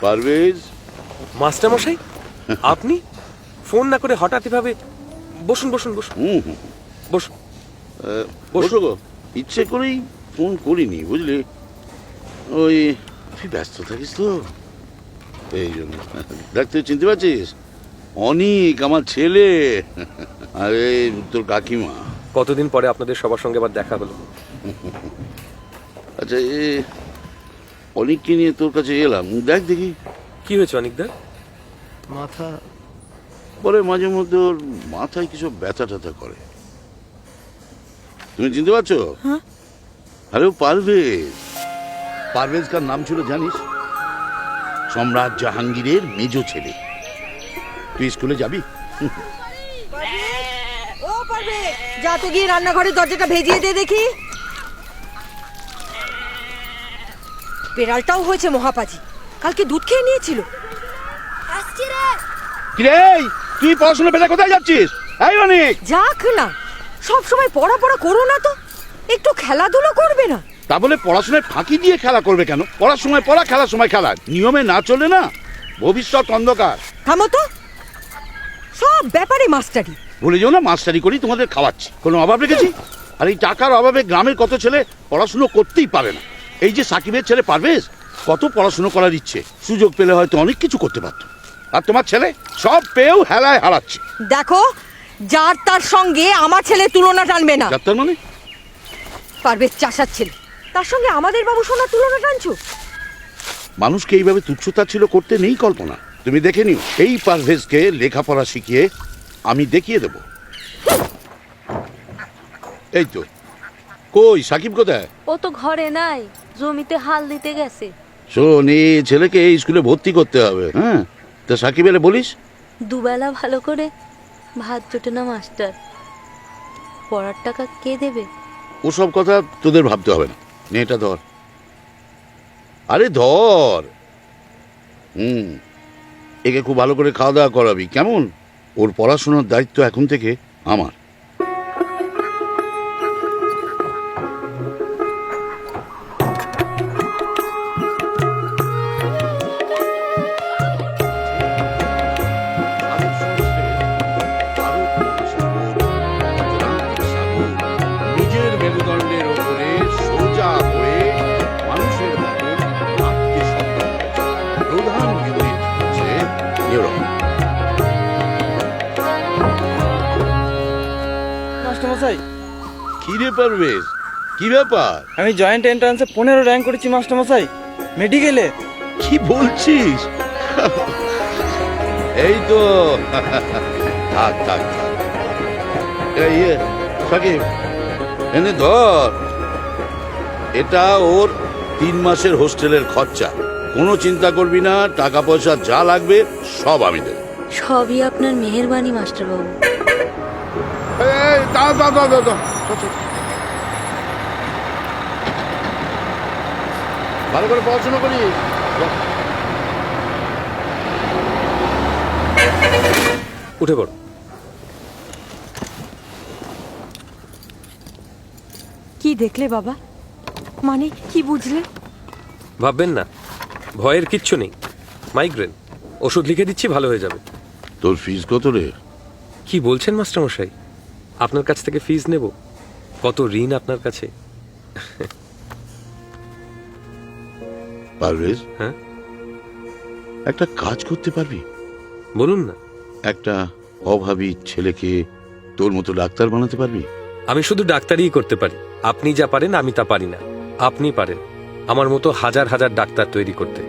Parvez. Master মশাই, আপনি phone না করে হঠাৎ এভাবে? বসুন বসুন বসুন বসুন। বসো গো। ইচ্ছে করেই ফোন করিনি, বুঝলি? ওই তুই ব্যস্ত থাকিস তো, এই জন্য। দেখ, তুই চিনতে পারছিস? অনিক, আমার ছেলে। আরে তোর কাকিমা। কতদিন পরে আপনাদের সবার সঙ্গে আবার দেখা হলো। আচ্ছা, অনিককে নিয়ে তোর কাছে এলাম। দেখ দেখি কি হয়েছে অনিকদা? মাথা পরে মাঝে মধ্যে ওর মাথায় কিছু ব্যথা ট্যাথা করে। তুমি চিনতে পারছো? আরে ও পারভেজ। পারভেজ কার নাম ছিল জানিস? সম্রাট জাহাঙ্গীরের মেজ ছেলে। তুই স্কুলে যাবি? ও পারবে, যা তো গিয়ে রান্নাঘরের দরজাটা ভেজিয়ে দে দেখি। বেড়ালটাও হয়েছে মহাপাজি, কালকে দুধ খেয়ে নিয়েছিল। আসছি রে। কিরে, তুই পড়াশোনা পেলে কোথায় যাচ্ছিস? এই অনেক যাক না, সব সময় পড়া করো না তো, একটু খেলাধুলো করবে না? তা বলে পড়াশোনায় ফাঁকি দিয়ে খেলা করবে কেন? পড়ার সময় পড়া, খেলার সময় খেলা। নিয়মে না চলে না, ভবিষ্যৎ অন্ধকার। থামো তো, সব ব্যাপারে মাস্টারি। ভুলে যাও না, মাস্টারি করি তোমাদের খাওয়াচ্ছি। কোনো অভাব রেখেছি? আর এই টাকার অভাবে গ্রামের কত ছেলে পড়াশুনো করতেই পারে না। এই যে সাকিবের ছেলে পারভেজ, কত পড়াশুনো করার ইচ্ছে, সুযোগ পেলে হয়তো অনেক কিছু করতে পারত। আর তোমার ছেলে সব পেয়েও হেলায় হারাচ্ছে। দেখো, যার তার সঙ্গে আমার ছেলে তুলনা টানবে না। ডাক্তার মানে? পারভেজ চাষার ছেলে, তার সঙ্গে আমাদের বাবু সোনার তুলনা টানছো? মানুষকে এইভাবে তুচ্ছতাচ্ছিল্য করতে নেই কল্পনা। তুমি দেখে নিও, এই পারভেজকে লেখাপড়া শিখিয়ে আমি দেখিয়ে দেব। এই তো, কই সাকিব কোথায়? ও তো ঘরে নাই, জমিতে হাল দিতে গেছে। শোন, এই ছেলেকে এই স্কুলে ভর্তি করতে হবে। হ্যাঁ, তা সাকিব এলে বলিস। দুবেলা ভালো করে ভাত জোটে না মাস্টার, পড়ার টাকা কে দেবে? ওসব কথা তোদের ভাবতে হবে না। নে, এটা ধর। আরে ধর। একে খুব ভালো করে খাওয়া দাওয়া করাবি, কেমন? ওর পড়াশোনার দায়িত্ব এখন থেকে আমার। নিজের মেরুদণ্ডের ওপরে সোজা হয়ে মানুষের মতো হাঁটতে সক্ষম হয়েছে। প্রধান ইউনিট হচ্ছে নিউরন। মাস্টারমশাই, কি রে পারভেজ, কি ব্যাপার? আমি জয়েন্ট এন্ট্রান্সে 15 র্যাঙ্ক করেছি মাস্টারমশাই, মেডিকেলে। কি বলছিস? এই তো। থাক থাক থাক। এই সাকিব, এনে ধর। এটা ওর 3 মাসের হোস্টেলের খরচা। কোনো চিন্তা করবি না, টাকা পয়সা যা লাগবে সব আমি দেব। সবই আপনার মেহেরবানি মাস্টারবাবু। ভালো করে পড়াশোনা করি। উঠে পড়ো। কি দেখলে বাবা? মানে কি বুঝলে? ভাববেন না, ভয়ের কিচ্ছু নেই। মাইগ্রেন, ওষুধ লিখে দিচ্ছি, ভালো হয়ে যাবে। তোর ফিস কত রে? কি বলছেন মাস্টার মশাই? আপনার কাছ থেকে ফিস নেব? কত ঋণ আপনার কাছে। পারভেজ, হ্যাঁ একটা কাজ করতে পারবি? বলুন না। একটা অভাবী ছেলেকে তোর মতো ডাক্তার বানাতে পারবি? আমি শুধু ডাক্তারিই করতে পারি। আপনি যা পারেন আমি তা পারি না। আপনি পারেন আমার মতো হাজার হাজার ডাক্তার তৈরি করতে।